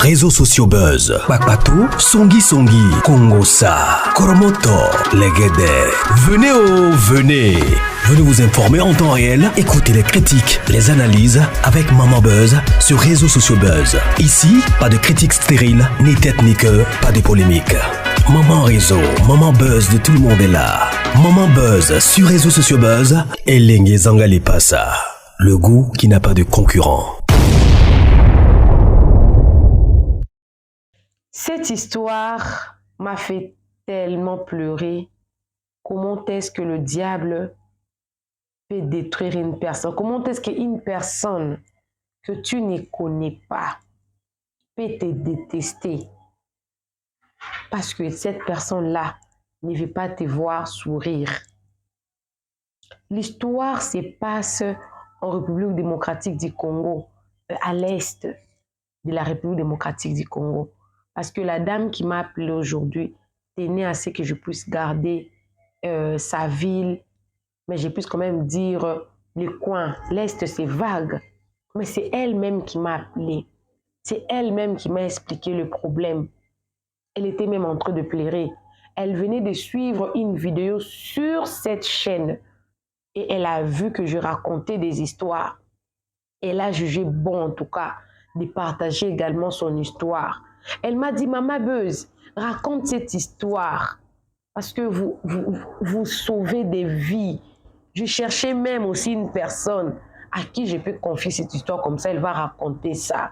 réseaux sociaux buzz. Bakpatou, Songi Songi, Kongosa, Koromoto, Legede. Venez. Venez vous informer en temps réel. Écoutez les critiques, les analyses avec Maman Buzz sur réseaux sociaux buzz. Ici, pas de critiques stériles, ni tête ni queue, pas de polémique. Maman réseau, Maman Buzz de tout le monde est là. Maman Buzz sur réseaux sociaux buzz et Lengue Zangali Passa. Le goût qui n'a pas de concurrent. Cette histoire m'a fait tellement pleurer. Comment est-ce que le diable peut détruire une personne? Comment est-ce qu'une personne que tu ne connais pas peut te détester? Parce que cette personne-là ne veut pas te voir sourire. L'histoire se passe en République démocratique du Congo, à l'est de la République démocratique du Congo. Parce que la dame qui m'a appelée aujourd'hui tenait à ce que je puisse garder sa ville, mais je puisse quand même dire les coins. L'est, c'est vague. Mais c'est elle-même qui m'a appelée. C'est elle-même qui m'a expliqué le problème. Elle était même en train de pleurer. Elle venait de suivre une vidéo sur cette chaîne et elle a vu que je racontais des histoires. Elle a jugé bon, en tout cas, de partager également son histoire. Elle m'a dit, Maman Buzz, raconte cette histoire parce que vous sauvez des vies. Je cherchais même aussi une personne à qui je peux confier cette histoire, comme ça elle va raconter ça.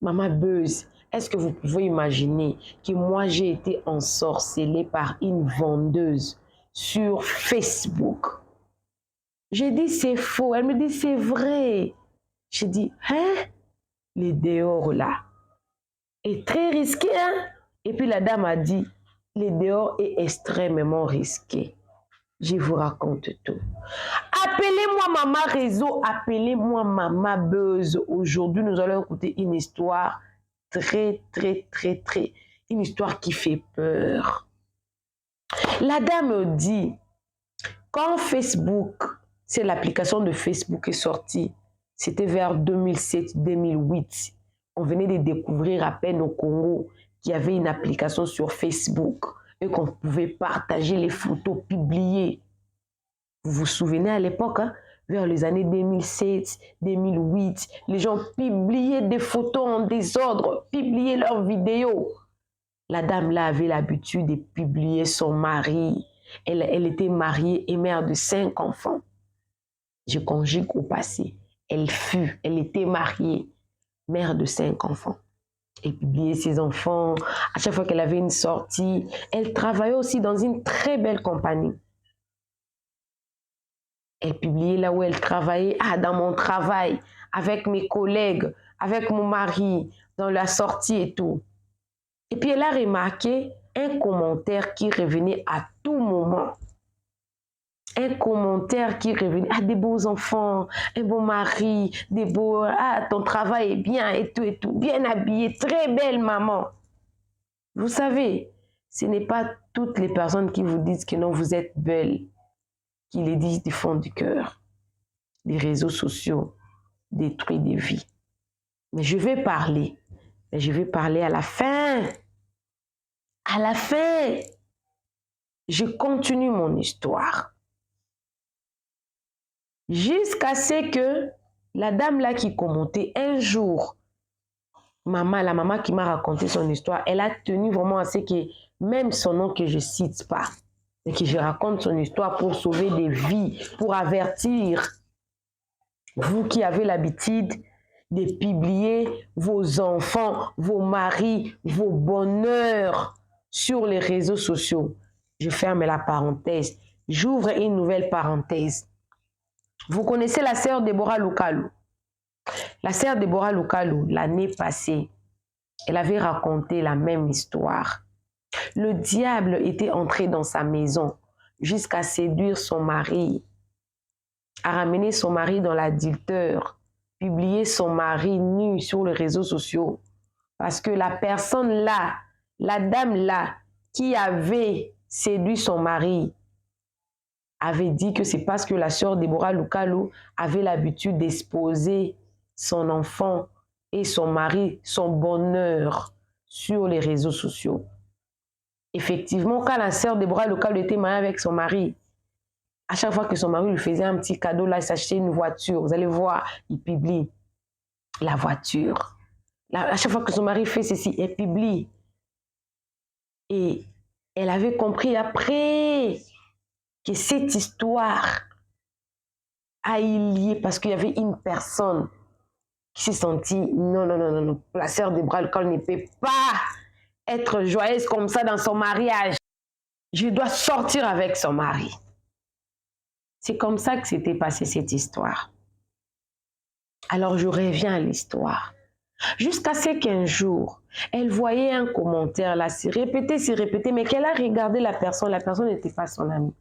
Maman Buzz, est-ce que vous pouvez imaginer que moi j'ai été ensorcelée par une vendeuse sur Facebook? J'ai dit c'est faux, elle me dit c'est vrai. J'ai dit, hein? Les dehors là est très risqué, hein? Et puis la dame a dit, les dehors est extrêmement risqué. Je vous raconte tout. Appelez-moi Maman Réseau, appelez-moi Maman Buzz. Aujourd'hui, nous allons écouter une histoire très, une histoire qui fait peur. La dame dit, quand Facebook, c'est l'application de Facebook est sortie, c'était vers 2007-2008. On venait de découvrir à peine au Congo qu'il y avait une application sur Facebook et qu'on pouvait partager les photos publiées. Vous vous souvenez à l'époque, hein, vers les années 2007, 2008, les gens publiaient des photos en désordre, publiaient leurs vidéos. La dame là avait l'habitude de publier son mari. Elle était mariée et mère de 5 enfants. Je conjugue au passé. Elle était mariée, mère de 5 enfants. Elle publiait ses enfants. À chaque fois qu'elle avait une sortie, elle travaillait aussi dans une très belle compagnie. Elle publiait là où elle travaillait. Ah, dans mon travail, avec mes collègues, avec mon mari, dans la sortie et tout. Et puis elle a remarqué un commentaire qui revenait à tout moment. Un commentaire qui revenait, ah, des beaux enfants, un beau mari, des beaux, ah, ton travail est bien et tout, bien habillé, très belle maman. Vous savez, ce n'est pas toutes les personnes qui vous disent que non, vous êtes belle, qui les disent du fond du cœur. Les réseaux sociaux détruisent des vies. Mais je vais parler à la fin. À la fin, je continue mon histoire. Jusqu'à ce que la dame là qui commentait un jour, la maman qui m'a raconté son histoire, elle a tenu vraiment à ce que même son nom que je ne cite pas, et que je raconte son histoire pour sauver des vies, pour avertir vous qui avez l'habitude de publier vos enfants, vos maris, vos bonheurs sur les réseaux sociaux. Je ferme la parenthèse. J'ouvre une nouvelle parenthèse. Vous connaissez la sœur Deborah Lukalu. La sœur Deborah Lukalu, l'année passée, elle avait raconté la même histoire. Le diable était entré dans sa maison jusqu'à séduire son mari, à ramener son mari dans l'adultère, publier son mari nu sur les réseaux sociaux. Parce que la personne là, la dame là, qui avait séduit son mari, avait dit que c'est parce que la sœur Deborah Lukalu avait l'habitude d'exposer son enfant et son mari son bonheur sur les réseaux sociaux. Effectivement, quand la sœur Déborah Local était mariée avec son mari, à chaque fois que son mari lui faisait un petit cadeau, là, il s'achetait une voiture. Vous allez voir, il publie la voiture. Là, à chaque fois que son mari fait ceci, elle publie. Et elle avait compris après que cette histoire a eu lieu parce qu'il y avait une personne qui s'est sentie, non, la sœur Déborah Local ne peut pas être joyeuse comme ça dans son mariage. Je dois sortir avec son mari. C'est comme ça que s'était passée cette histoire. Alors je reviens à l'histoire. Jusqu'à ce qu'un jour, elle voyait un commentaire là, s'est répété, mais qu'elle a regardé la personne n'était pas son amie.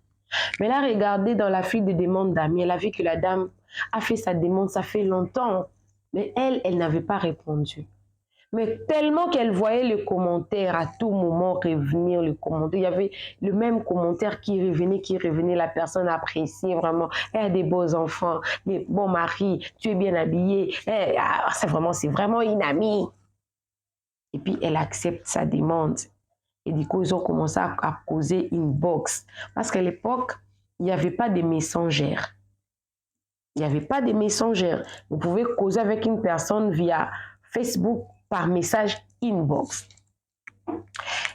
Mais elle a regardé dans la file de demande d'amis, elle a vu que la dame a fait sa demande, ça fait longtemps, mais elle n'avait pas répondu. Mais tellement qu'elle voyait le commentaire à tout moment revenir, le commentaire, il y avait le même commentaire qui revenait, la personne appréciait vraiment, elle a des beaux enfants, des bons maris, tu es bien habillé, c'est vraiment une amie. Et puis elle accepte sa demande. Et du coup, ils ont commencé à causer une box. Parce qu'à l'époque, il n'y avait pas de messengères. Il n'y avait pas de messengères. Vous pouvez causer avec une personne via Facebook par message inbox.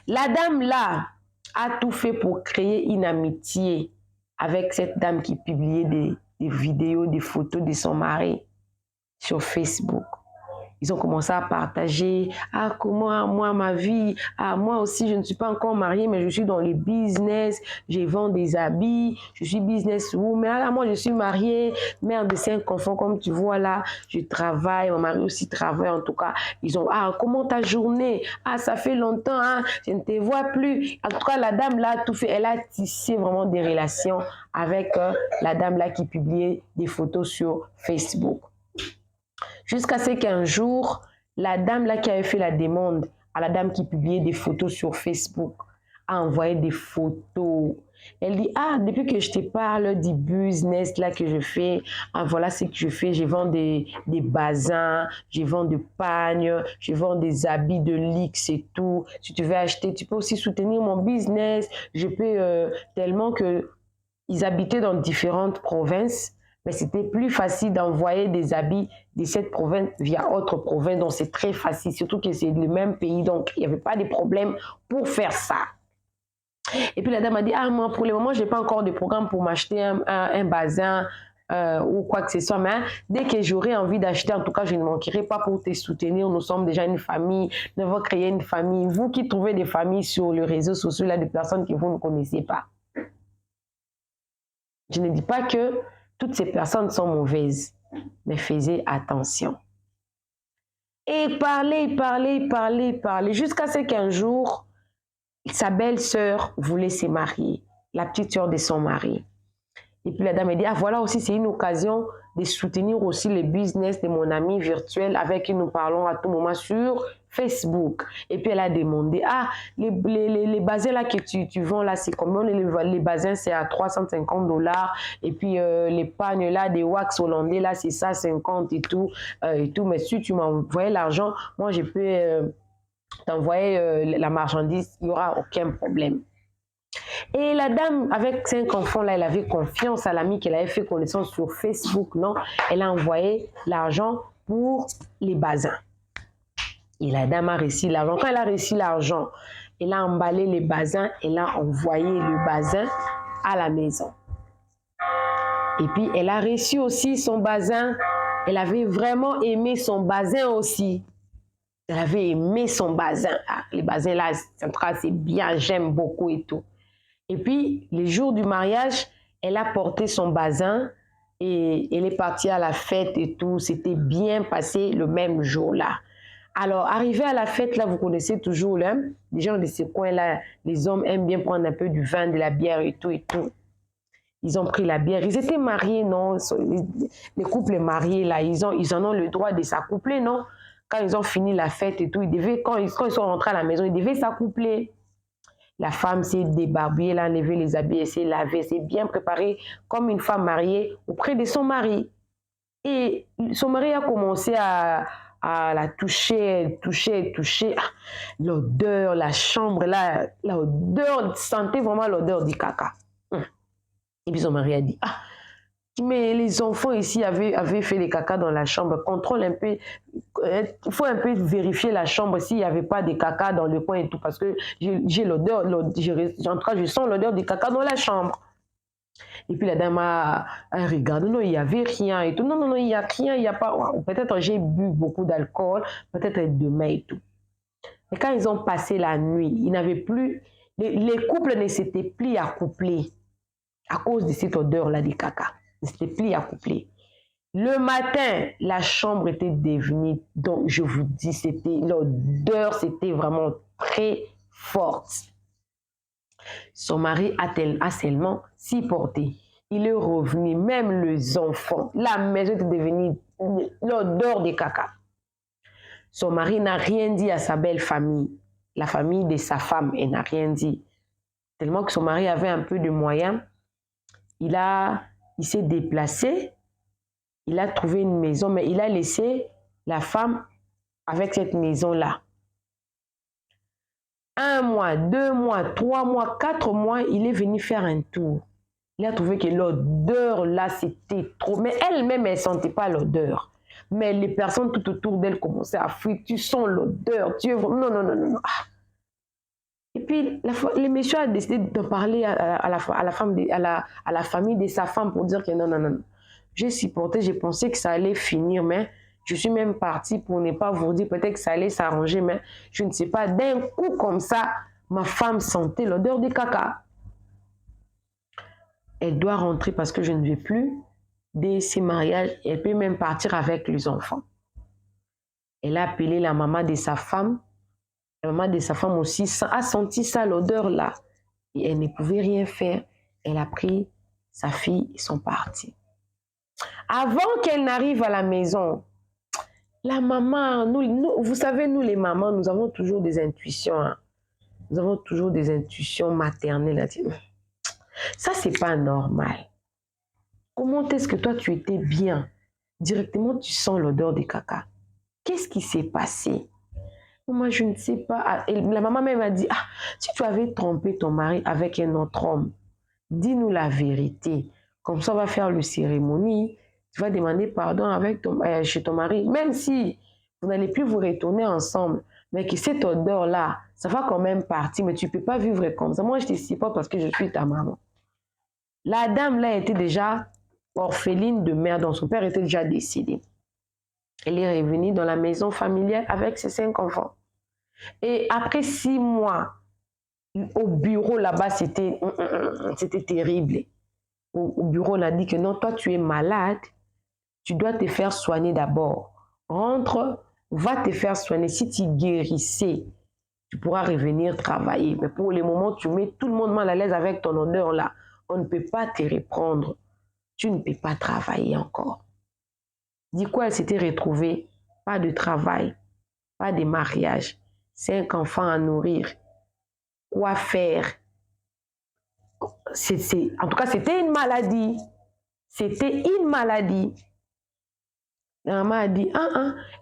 La dame là a tout fait pour créer une amitié avec cette dame qui publiait des vidéos, des photos de son mari sur Facebook. Ils ont commencé à partager, comment moi, ma vie, moi aussi, je ne suis pas encore mariée, mais je suis dans les business, je vends des habits, je suis businesswoman, moi je suis mariée, mère de 5 enfants, comme tu vois là, je travaille, mon mari aussi travaille, en tout cas, ils ont, comment ta journée, ça fait longtemps, je ne te vois plus. En tout cas, la dame là, tout fait, elle a tissé vraiment des relations avec la dame là qui publiait des photos sur Facebook. Jusqu'à ce qu'un jour, la dame là qui avait fait la demande à la dame qui publiait des photos sur Facebook a envoyé des photos. Elle dit, depuis que je te parle du business là que je fais, voilà ce que je fais, je vends des bazins, je vends des pagnes, je vends des habits de luxe et tout. Si tu veux acheter, tu peux aussi soutenir mon business. Je peux tellement que ils habitaient dans différentes provinces. Mais c'était plus facile d'envoyer des habits de cette province via autre province. Donc, c'est très facile, surtout que c'est le même pays. Donc, il n'y avait pas de problème pour faire ça. Et puis, la dame a dit, moi, pour le moment, je n'ai pas encore de programme pour m'acheter un bazin ou quoi que ce soit. Mais dès que j'aurai envie d'acheter, en tout cas, je ne manquerai pas pour te soutenir. Nous sommes déjà une famille. Nous devons créer une famille. Vous qui trouvez des familles sur les réseaux sociaux, là, de personnes que vous ne connaissez pas. Je ne dis pas que toutes ces personnes sont mauvaises, mais faisez attention. Et parler, jusqu'à ce qu'un jour, sa belle-sœur voulait se marier, la petite sœur de son mari. Et puis la dame a dit, voilà aussi, c'est une occasion de soutenir aussi le business de mon ami virtuel avec qui nous parlons à tout moment sur Facebook. Et puis elle a demandé, les bazins là que tu vends là, c'est combien? Les bazins, c'est à 350 $. Et puis les pagnes là, des wax hollandais là, c'est ça, 50 et tout. Mais si tu m'envoies l'argent, moi je peux t'envoyer la marchandise, il n'y aura aucun problème. Et la dame, avec 5 enfants, là, elle avait confiance à l'ami qu'elle avait fait connaissance sur Facebook, non? Elle a envoyé l'argent pour les bazins. Et la dame a reçu l'argent. Quand elle a reçu l'argent, elle a emballé les bazins, elle a envoyé le bazin à la maison. Et puis, elle a reçu aussi son bazin. Elle avait vraiment aimé son bazin aussi. Elle avait aimé son bazin. Les bazins là, en tout cas, c'est bien, j'aime beaucoup et tout. Et puis, les jours du mariage, elle a porté son bazin et elle est partie à la fête et tout. C'était bien passé le même jour-là. Alors, arrivé à la fête, là, vous connaissez toujours, là, les gens de ces coins-là, les hommes aiment bien prendre un peu du vin, de la bière et tout et tout. Ils ont pris la bière. Ils étaient mariés, non? Les couples mariés, là, ils en ont le droit de s'accoupler, non? Quand ils ont fini la fête et tout, quand ils sont rentrés à la maison, ils devaient s'accoupler. La femme s'est débarbouillée, elle a enlevé les habits, elle s'est lavée, elle s'est bien préparée comme une femme mariée auprès de son mari. Et son mari a commencé à Ah, elle a touché. Ah, l'odeur, la chambre, là, l'odeur, sentait vraiment l'odeur du caca. Et puis son mari a dit, ah, mais les enfants ici avaient fait les caca dans la chambre. Contrôle un peu, il faut un peu vérifier la chambre s'il n'y avait pas de caca dans le coin et tout, parce que j'ai l'odeur, en tout cas, je sens l'odeur du caca dans la chambre. Et puis la dame a regardé, non, il n'y avait rien et tout. Non, il n'y a rien, il n'y a pas. Peut-être j'ai bu beaucoup d'alcool, peut-être demain et tout. Et quand ils ont passé la nuit, ils n'avaient plus, les couples ne s'étaient plus accouplés à cause de cette odeur-là du caca. Ils ne s'étaient plus accouplés. Le matin, la chambre était devenue, donc je vous dis, l'odeur, c'était vraiment très forte. Son mari a seulement supporté. Il est revenu, même les enfants. La maison était devenue l'odeur de caca. Son mari n'a rien dit à sa belle famille. La famille de sa femme, elle n'a rien dit. Tellement que son mari avait un peu de moyens, il s'est déplacé, il a trouvé une maison, mais il a laissé la femme avec cette maison-là. 1 mois, 2 mois, 3 mois, 4 mois, il est venu faire un tour. Il a trouvé que l'odeur là, c'était trop. Mais elle-même, elle ne sentait pas l'odeur. Mais les personnes tout autour d'elle commençaient à fuir. Tu sens l'odeur. Non. Et puis, le monsieur a décidé de parler à la famille de sa femme pour dire que non. J'ai supporté, j'ai pensé que ça allait finir, mais je suis même partie pour ne pas vous dire peut-être que ça allait s'arranger, mais je ne sais pas. D'un coup comme ça, ma femme sentait l'odeur du caca. Elle doit rentrer parce que je ne vais plus de ces mariages. Elle peut même partir avec les enfants. Elle a appelé la maman de sa femme. La maman de sa femme aussi a senti ça, l'odeur là. Et elle ne pouvait rien faire. Elle a pris sa fille et sont partis. Avant qu'elle n'arrive à la maison, la maman, vous savez, nous les mamans, nous avons toujours des intuitions. Hein. Nous avons toujours des intuitions maternelles. Ça, c'est pas normal. Comment est-ce que toi, tu étais bien? Directement, tu sens l'odeur du caca. Qu'est-ce qui s'est passé? Moi, je ne sais pas. Et la maman même a dit, ah, si tu avais trompé ton mari avec un autre homme, dis-nous la vérité. Comme ça, on va faire le cérémonie. Tu vas demander pardon chez ton mari. Même si vous n'allez plus vous retourner ensemble, mais que cette odeur-là, ça va quand même partir. Mais tu ne peux pas vivre comme ça. Moi, je ne te sais pas parce que je suis ta maman. La dame, là, était déjà orpheline de mère, donc son père était déjà décédé. Elle est revenue dans la maison familiale avec ses 5 enfants. Et après 6 mois, au bureau là-bas, c'était terrible. Au bureau, on a dit que non, toi, tu es malade, tu dois te faire soigner d'abord. Rentre, va te faire soigner. Si tu guérissais, tu pourras revenir travailler. Mais pour le moment, tu mets tout le monde mal à l'aise avec ton odeur là. On ne peut pas te reprendre. Tu ne peux pas travailler encore. Du coup, elle s'était retrouvée. Pas de travail, pas de mariage, 5 enfants à nourrir. Quoi faire? En tout cas, c'était une maladie. C'était une maladie. La maman a dit,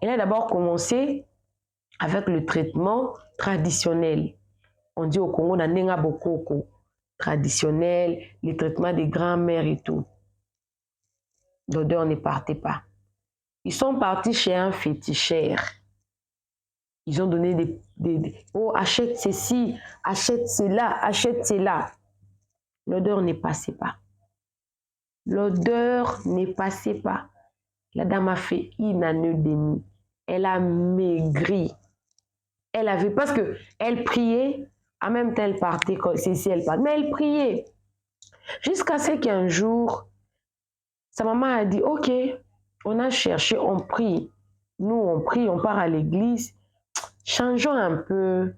Elle a d'abord commencé avec le traitement traditionnel. On dit au Congo, on a nenga bokoko. Traditionnel, les traitements des grands-mères et tout. L'odeur ne partait pas. Ils sont partis chez un féticheur. Ils ont donné oh, achète ceci, achète cela, achète cela. L'odeur ne passait pas. L'odeur ne passait pas. La dame a fait une année demi. Elle a maigri. Elle avait, parce qu'elle priait, en même temps elle partait, si elle partait, mais elle priait. Jusqu'à ce qu'un jour, sa maman a dit, ok, on a cherché, on prie. Nous, on prie, on part à l'église. Changeons un peu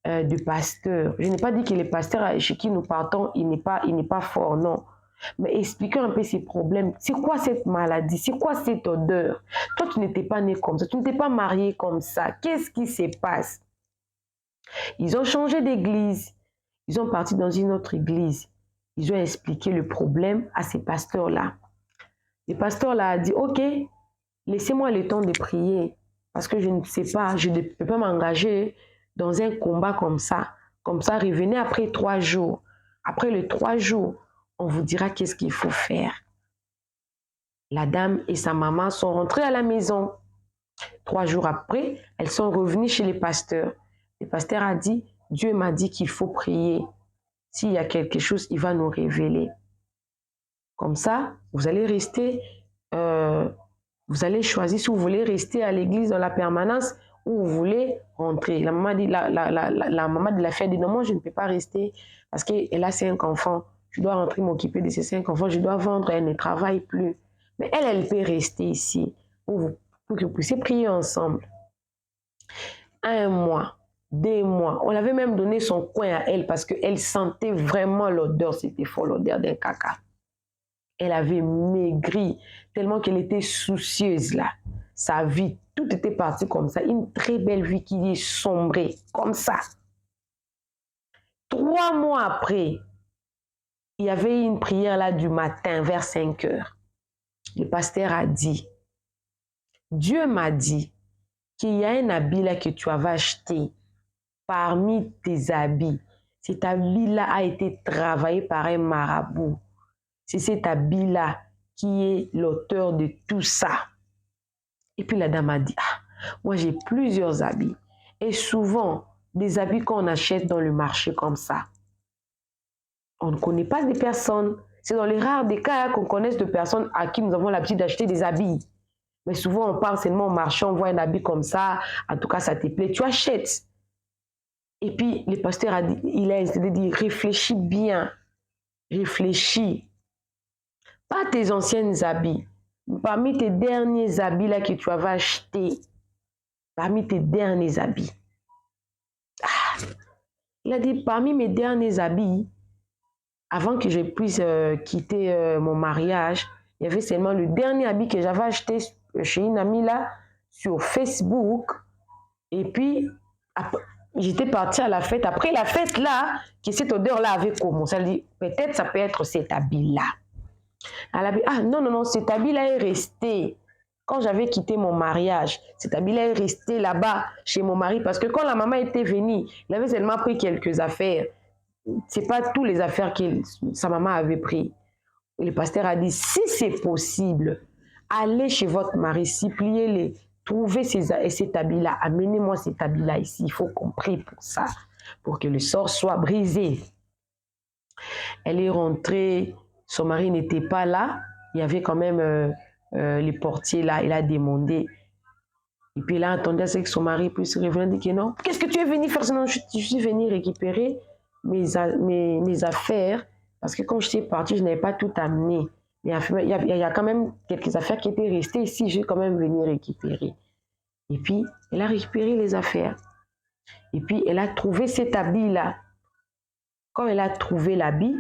de pasteur. Je n'ai pas dit que le pasteur chez qui nous partons, il n'est pas fort, non. Mais expliquons un peu ces problèmes. C'est quoi cette maladie? C'est quoi cette odeur? Toi, tu n'étais pas né comme ça. Tu n'étais pas marié comme ça. Qu'est-ce qui se passe? Ils ont changé d'église. Ils ont parti dans une autre église. Ils ont expliqué le problème à ces pasteurs-là. Le pasteur-là a dit, ok, laissez-moi le temps de prier. parce que je ne sais pas, je ne peux pas m'engager dans un combat comme ça. Comme ça, revenez après 3 jours. Après les 3 jours, on vous dira qu'est-ce qu'il faut faire. La dame et sa maman sont rentrées à la maison. 3 jours après, elles sont revenues chez les pasteurs. Le pasteur a dit, Dieu m'a dit qu'il faut prier. S'il y a quelque chose, il va nous révéler. Comme ça, vous allez rester, vous allez choisir si vous voulez rester à l'église dans la permanence ou vous voulez rentrer. La maman de la fille dit, non, moi je ne peux pas rester parce qu'elle a 5 enfants. Je dois rentrer m'occuper de ces 5 enfants. Je dois vendre, elle ne travaille plus. Mais elle peut rester ici pour que vous puissiez prier ensemble. 1 mois, 2 mois. On avait même donné son coin à elle parce qu'elle sentait vraiment l'odeur. C'était fort l'odeur d'un caca. Elle avait maigri tellement qu'elle était soucieuse là. Sa vie, tout était parti comme ça. Une très belle vie qui est sombrée comme ça. 3 mois après, il y avait une prière là du matin vers 5 heures. Le pasteur a dit, Dieu m'a dit qu'il y a un habit là que tu avais acheté parmi tes habits. Cet habit-là a été travaillé par un marabout. C'est cet habit-là qui est l'auteur de tout ça. Et puis la dame a dit, moi j'ai plusieurs habits. Et souvent, des habits qu'on achète dans le marché comme ça, on ne connaît pas des personnes. C'est dans les rares des cas qu'on connaisse de personnes à qui nous avons l'habitude d'acheter des habits. Mais souvent, on part seulement au marché, on voit un habit comme ça, en tout cas, ça te plaît, tu achètes. Et puis, le pasteur a dit, il a dit, réfléchis bien, réfléchis. Pas tes anciens habits, parmi tes derniers habits là que tu avais achetés, parmi tes derniers habits. Il a dit, parmi mes derniers habits, avant que je puisse quitter mon mariage, il y avait seulement le dernier habit que j'avais acheté chez une amie là, sur Facebook. Et puis, j'étais partie à la fête. Après la fête là, que cette odeur-là avait commencé. Elle dit, peut-être ça peut être cet habit-là. Elle a dit, non, cet habit-là est resté. Quand j'avais quitté mon mariage, cet habit-là est resté là-bas chez mon mari. Parce que quand la maman était venue, il avait seulement pris quelques affaires. Ce n'est pas toutes les affaires que sa maman avait pris. Et le pasteur a dit, si c'est possible, allez chez votre mari, suppliez-les, trouvez cet habit-là, amenez-moi cet habit-là ici. Il faut qu'on prie pour ça, pour que le sort soit brisé. Elle est rentrée, son mari n'était pas là, il y avait quand même les portiers là, il a demandé. Et puis il a entendu que son mari puisse revenir et dire que non. Qu'est-ce que tu es venu faire? Sinon, je suis venu récupérer mes affaires, parce que quand je suis partie, je n'avais pas tout amené. Il y a quand même quelques affaires qui étaient restées ici, j'ai quand même venu récupérer. Et puis, elle a récupéré les affaires. Et puis, elle a trouvé cet habit-là. Quand elle a trouvé l'habit,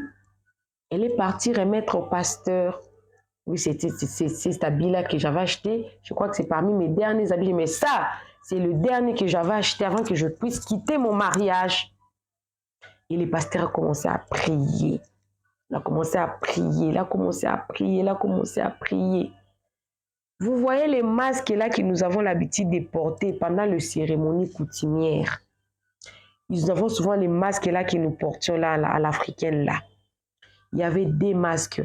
elle est partie remettre au pasteur. Oui, c'est cet habit-là que j'avais acheté. Je crois que c'est parmi mes derniers habits. Mais ça, c'est le dernier que j'avais acheté avant que je puisse quitter mon mariage. Et le pasteur a commencé à prier. Il a commencé à prier, il a commencé à prier, il a commencé à prier. Vous voyez les masques là que nous avons l'habitude de porter pendant les cérémonies coutumières. Nous avons souvent les masques là que nous portions là, à l'africaine là. Il y avait des masques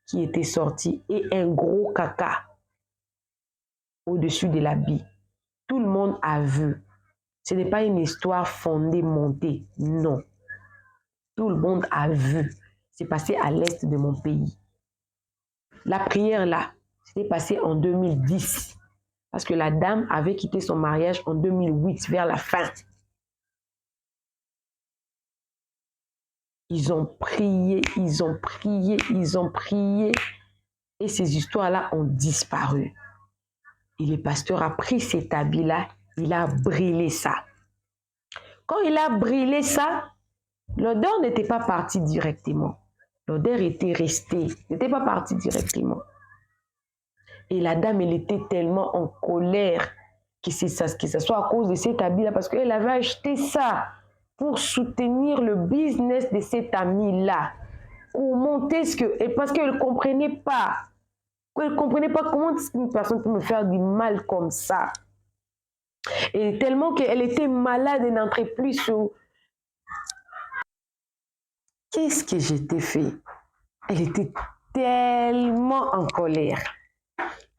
qui étaient sortis et un gros caca au-dessus de l'habit. Tout le monde a vu. Ce n'est pas une histoire fondée, montée, non. Tout le monde a vu. C'est passé à l'est de mon pays. La prière là, c'était passé en 2010. Parce que la dame avait quitté son mariage en 2008, vers la fin. Ils ont prié, ils ont prié, ils ont prié. Et ces histoires-là ont disparu. Et le pasteur a pris cet habit-là, il a brûlé ça. Quand il a brûlé ça, l'odeur n'était pas partie directement. L'odeur était restée, n'était pas partie directement. Et la dame, elle était tellement en colère que ce soit à cause de cet habit-là, parce qu'elle avait acheté ça pour soutenir le business de cet ami-là. Comment est-ce que... Et parce qu'elle ne comprenait pas. Elle ne comprenait pas comment une personne peut me faire du mal comme ça. Et tellement qu'elle était malade, elle n'entrait plus sur... Qu'est-ce que je t'ai fait? Elle était tellement en colère,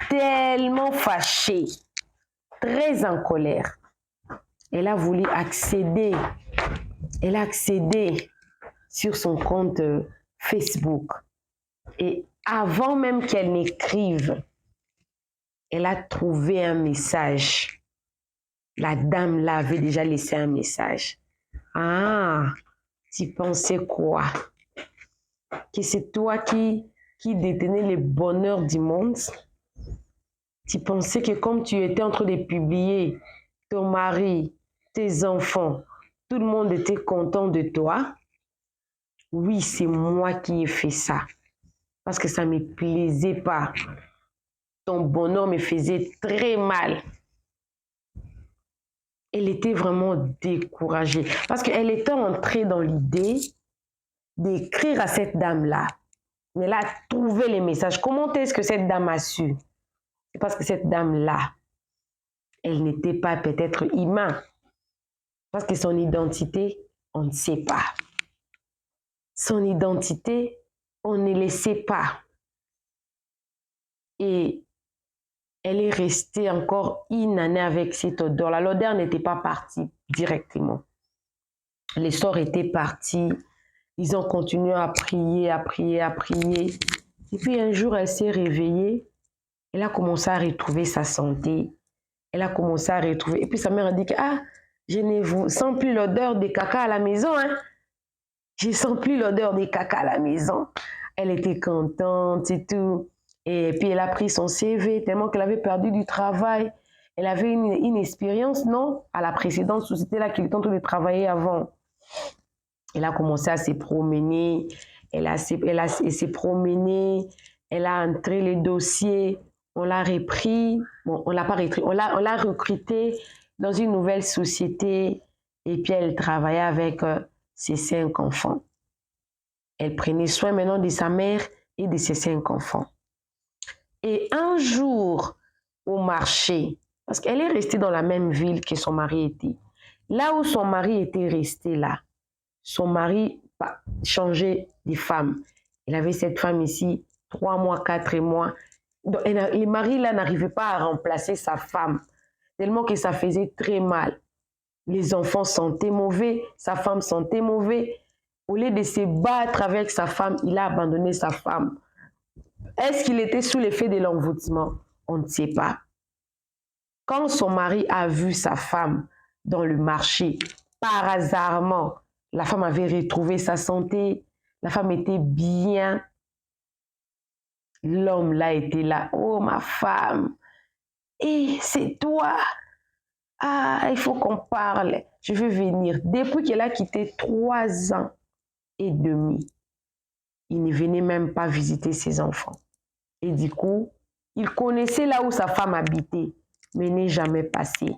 tellement fâchée, très en colère. Elle a voulu accéder. Elle a accédé sur son compte Facebook. Et avant même qu'elle n'écrive, elle a trouvé un message. La dame là avait déjà laissé un message. Ah, tu pensais quoi? Que c'est toi qui détenais le bonheur du monde? Tu pensais que comme tu étais en train de publier ton mari, tes enfants, tout le monde était content de toi? Oui, c'est moi qui ai fait ça. Parce que ça ne me plaisait pas. Ton bonheur me faisait très mal. Elle était vraiment découragée. Parce qu'elle était entrée dans l'idée d'écrire à cette dame-là. Mais elle a trouvé les messages. Comment est-ce que cette dame a su? C'est parce que cette dame-là, elle n'était pas peut-être humaine. Parce que son identité, on ne sait pas. Son identité, on ne le sait pas. Et elle est restée encore une année avec cette odeur-là. L'odeur n'était pas partie directement. Les sorts étaient partis. Ils ont continué à prier, à prier, à prier. Et puis un jour, elle s'est réveillée. Elle a commencé à retrouver sa santé. Elle a commencé à retrouver. Et puis sa mère a dit que je ne sens plus l'odeur des caca à la maison. Hein. Je ne sens plus l'odeur des caca à la maison. Elle était contente et tout. Et puis elle a pris son CV tellement qu'elle avait perdu du travail. Elle avait une expérience, non, à la précédente société là qu'elle était en train de travailler avant. Elle a commencé à se promener. Elle s'est promenée. Elle a entré les dossiers. On l'a repris. Bon, on l'a pas repris. On l'a recruté dans une nouvelle société. Et puis elle travaillait avec ses 5 enfants. Elle prenait soin maintenant de sa mère et de ses 5 enfants. Et un jour, au marché, parce qu'elle est restée dans la même ville que son mari était, là où son mari était resté là, son mari a changé de femme. Il avait cette femme ici, 3 mois, 4 mois. Donc, le mari là n'arrivait pas à remplacer sa femme, tellement que ça faisait très mal. Les enfants sentaient mauvais, sa femme sentait mauvais. Au lieu de se battre avec sa femme, il a abandonné sa femme. Est-ce qu'il était sous l'effet de l'envoûtement? On ne sait pas. Quand son mari a vu sa femme dans le marché, par hasardement, la femme avait retrouvé sa santé, la femme était bien. L'homme là était là. Oh, ma femme, et c'est toi? Ah, il faut qu'on parle. Je veux venir. Depuis qu'elle a quitté 3 ans et demi, il ne venait même pas visiter ses enfants. Et du coup, il connaissait là où sa femme habitait, mais n'est jamais passé.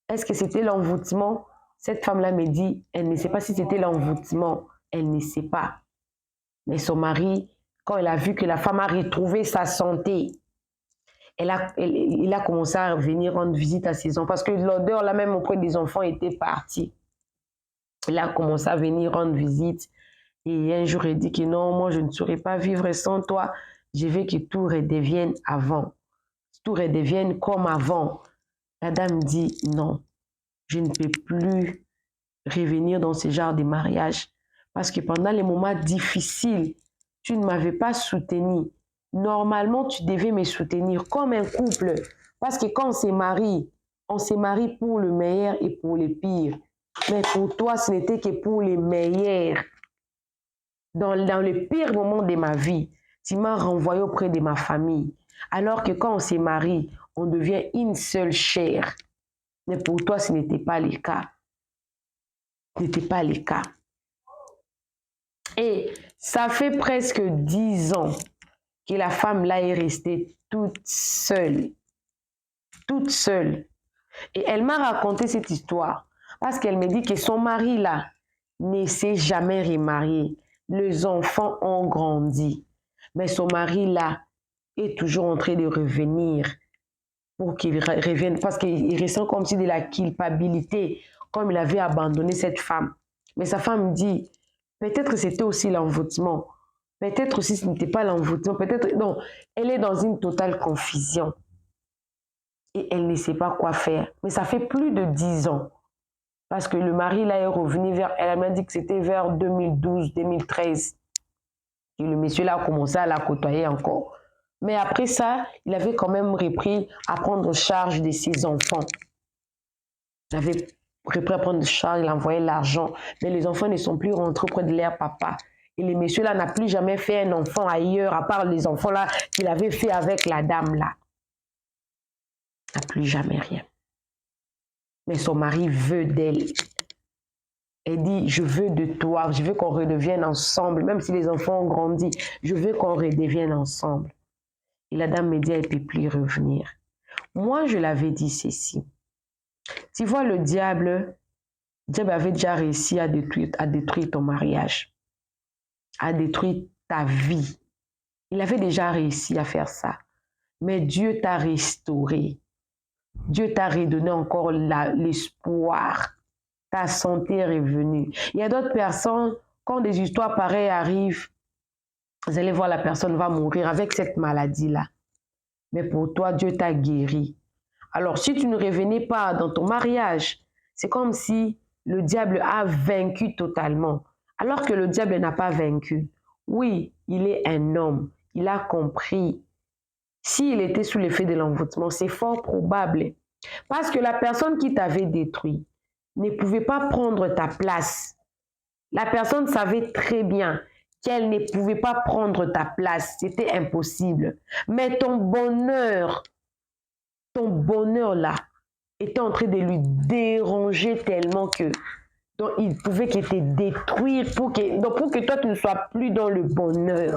Est-ce que c'était l'envoûtement? Cette femme-là me dit, elle ne sait pas si c'était l'envoûtement. Elle ne sait pas. Mais son mari, quand il a vu que la femme a retrouvé sa santé, il a commencé à venir rendre visite à ses enfants. Parce que l'odeur, là même auprès des enfants, était partie. Il a commencé à venir rendre visite. Et un jour, il dit que non, moi, je ne saurais pas vivre sans toi. Je veux que tout redevienne avant. Tout redevienne comme avant. La dame dit non, je ne peux plus revenir dans ce genre de mariage. Parce que pendant les moments difficiles, tu ne m'avais pas soutenu. Normalement, tu devais me soutenir comme un couple. Parce que quand on se marie pour le meilleur et pour le pire. Mais pour toi, ce n'était que pour les meilleurs. Dans le pire moment de ma vie, tu m'as renvoyé auprès de ma famille. Alors que quand on se marie, on devient une seule chair. Mais pour toi, ce n'était pas le cas. Ce n'était pas le cas. Et ça fait presque 10 ans que la femme là est restée toute seule. Toute seule. Et elle m'a raconté cette histoire parce qu'elle me dit que son mari là ne s'est jamais remarié. Les enfants ont grandi. Mais son mari là est toujours en train de revenir pour qu'il revienne, parce qu'il ressent comme si de la culpabilité, comme il avait abandonné cette femme. Mais sa femme dit, peut-être que c'était aussi l'envoûtement, peut-être aussi ce n'était pas l'envoûtement, peut-être, non, elle est dans une totale confusion et elle ne sait pas quoi faire. Mais ça fait plus de 10 ans, parce que le mari là est revenu vers elle, elle m'a dit que c'était vers 2012-2013 et le monsieur là a commencé à la côtoyer encore. Mais après ça, il avait quand même repris à prendre charge de ses enfants. Il avait repris à prendre charge, il envoyait l'argent. Mais les enfants ne sont plus rentrés auprès de leur papa. Et le monsieur là n'a plus jamais fait un enfant ailleurs, à part les enfants là qu'il avait fait avec la dame là. Il n'a plus jamais rien. Mais son mari veut d'elle. Elle dit, je veux de toi, je veux qu'on redevienne ensemble, même si les enfants ont grandi, je veux qu'on redevienne ensemble. Et la dame me dit, elle ne peut plus revenir. Moi, je l'avais dit ceci. Tu vois, le diable avait déjà réussi à détruire ton mariage, à détruire ta vie. Il avait déjà réussi à faire ça. Mais Dieu t'a restauré. Dieu t'a redonné encore l'espoir. Ta santé est revenue. Il y a d'autres personnes, quand des histoires pareilles arrivent, vous allez voir, la personne va mourir avec cette maladie-là. Mais pour toi, Dieu t'a guéri. Alors, si tu ne revenais pas dans ton mariage, c'est comme si le diable a vaincu totalement. Alors que le diable n'a pas vaincu. Oui, il est un homme. Il a compris. S'il était sous l'effet de l'envoûtement, c'est fort probable. Parce que la personne qui t'avait détruit ne pouvait pas prendre ta place. La personne savait très bien qu'elle ne pouvait pas prendre ta place. C'était impossible. Mais ton bonheur là, était en train de lui déranger tellement que donc, il pouvait qu'il te détruire pour que toi, tu ne sois plus dans le bonheur.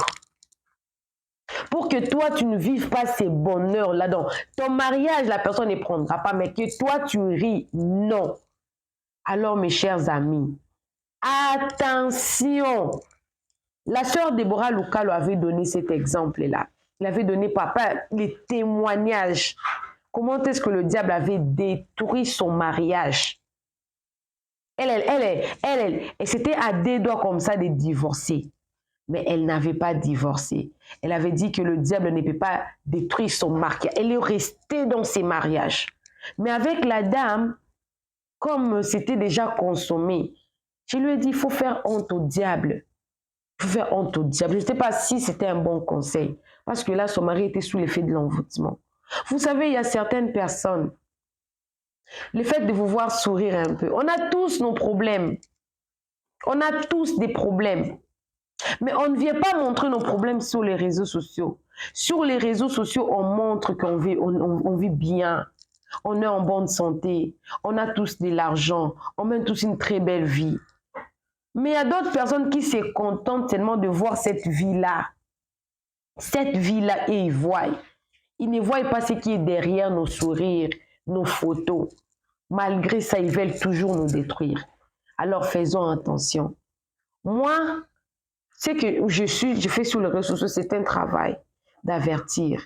Pour que toi, tu ne vives pas ces bonheurs-là. Dans ton mariage, la personne ne prendra pas, mais que toi, tu ris. Non. Alors, mes chers amis, attention. La sœur Déborah Lucalo avait donné cet exemple-là. Il avait donné, papa, les témoignages. Comment est-ce que le diable avait détruit son mariage? Elle c'était à des doigts comme ça de divorcer. Mais elle n'avait pas divorcé. Elle avait dit que le diable ne peut pas détruire son mariage. Elle est restée dans ses mariages. Mais avec la dame, comme c'était déjà consommé, je lui ai dit, il faut faire honte au diable. Il faut faire honte au diable. Je ne sais pas si c'était un bon conseil. Parce que là, son mari était sous l'effet de l'envoûtement. Vous savez, il y a certaines personnes, le fait de vous voir sourire un peu, on a tous nos problèmes. On a tous des problèmes. Mais on ne vient pas montrer nos problèmes sur les réseaux sociaux. Sur les réseaux sociaux, on montre qu'on vit, on vit bien. On est en bonne santé. On a tous de l'argent. On mène tous une très belle vie. Mais il y a d'autres personnes qui se contentent tellement de voir cette vie-là. Cette vie-là, et ils voient. Ils ne voient pas ce qui est derrière nos sourires, nos photos. Malgré ça, ils veulent toujours nous détruire. Alors faisons attention. Moi, ce que je fais sur les réseaux sociaux, c'est un travail d'avertir.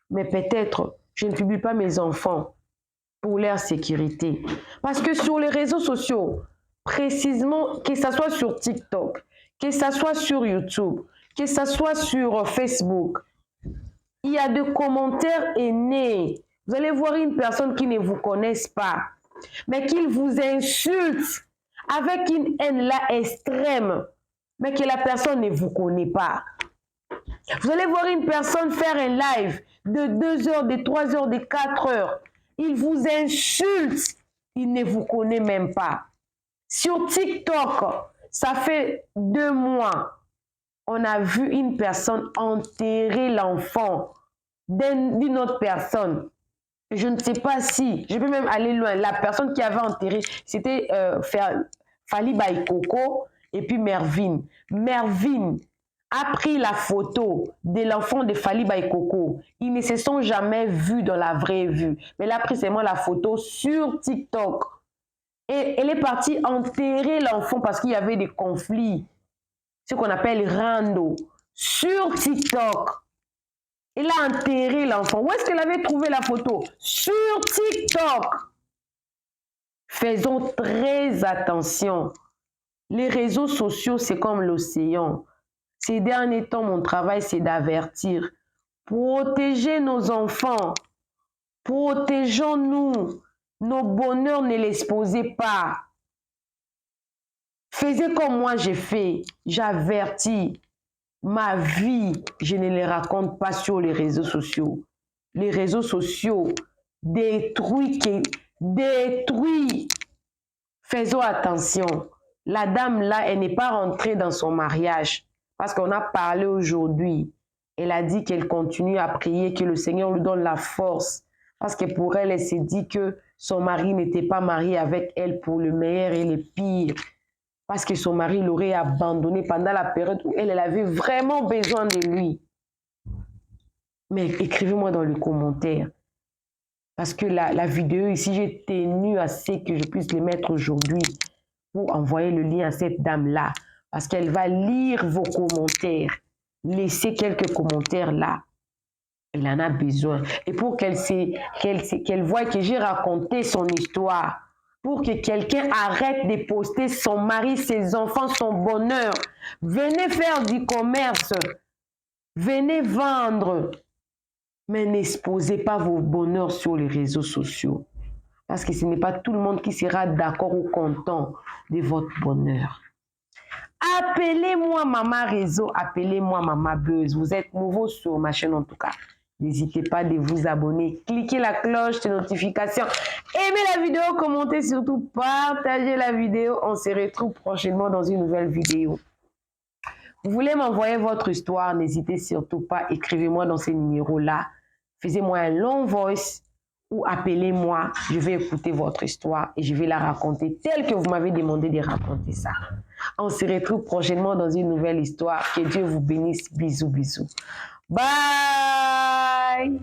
Mais peut-être, je ne publie pas mes enfants pour leur sécurité. Parce que sur les réseaux sociaux, précisément, que ce soit sur TikTok, que ce soit sur YouTube, que ce soit sur Facebook, il y a des commentaires haineux. Vous allez voir une personne qui ne vous connaisse pas, mais qui vous insulte avec une haine là extrême, mais que la personne ne vous connaît pas. Vous allez voir une personne faire un live de 2 heures, de 3 heures, de 4 heures. Il vous insulte, il ne vous connaît même pas. Sur TikTok, ça fait 2 mois, on a vu une personne enterrer l'enfant d'une autre personne. Je ne sais pas si, je peux même aller loin. La personne qui avait enterré, c'était Fally Baikoko et puis Mervyn. Mervyn a pris la photo de l'enfant de Fally Baikoko. Ils ne se sont jamais vus dans la vraie vie. Mais elle a pris seulement la photo sur TikTok. Et elle est partie enterrer l'enfant parce qu'il y avait des conflits. Ce qu'on appelle rando. Sur TikTok. Elle a enterré l'enfant. Où est-ce qu'elle avait trouvé la photo? Sur TikTok. Faisons très attention. Les réseaux sociaux, c'est comme l'océan. Ces derniers temps, mon travail, c'est d'avertir. Protégez nos enfants. Protégeons-nous. Nos bonheurs, ne les exposez pas. Faisez comme moi j'ai fait. J'avertis. Ma vie, je ne les raconte pas sur les réseaux sociaux. Les réseaux sociaux détruisent. Faisons attention. La dame là, elle n'est pas rentrée dans son mariage parce qu'on a parlé aujourd'hui. Elle a dit qu'elle continue à prier, que le Seigneur lui donne la force. Parce que pour elle, elle s'est dit que son mari n'était pas marié avec elle pour le meilleur et le pire. Parce que son mari l'aurait abandonné pendant la période où elle avait vraiment besoin de lui. Mais écrivez-moi dans le commentaire. Parce que la vidéo ici, j'ai tenu assez que je puisse les mettre aujourd'hui pour envoyer le lien à cette dame-là. Parce qu'elle va lire vos commentaires. Laissez quelques commentaires là. Elle en a besoin. Et pour qu'elle voie que j'ai raconté son histoire. Pour que quelqu'un arrête de poster son mari, ses enfants, son bonheur. Venez faire du commerce. Venez vendre. Mais n'exposez pas vos bonheurs sur les réseaux sociaux. Parce que ce n'est pas tout le monde qui sera d'accord ou content de votre bonheur. Appelez-moi Maman Réseau, appelez-moi Maman Buzz. Vous êtes nouveau sur ma chaîne en tout cas. N'hésitez pas de vous abonner, cliquez la cloche de notification, aimez la vidéo, commentez surtout, partagez la vidéo. On se retrouve prochainement dans une nouvelle vidéo. Vous voulez m'envoyer votre histoire, n'hésitez surtout pas, écrivez-moi dans ces numéros-là. Faites-moi un long voice ou appelez-moi, je vais écouter votre histoire et je vais la raconter telle que vous m'avez demandé de raconter ça. On se retrouve prochainement dans une nouvelle histoire. Que Dieu vous bénisse. Bisous, bisous. Bye!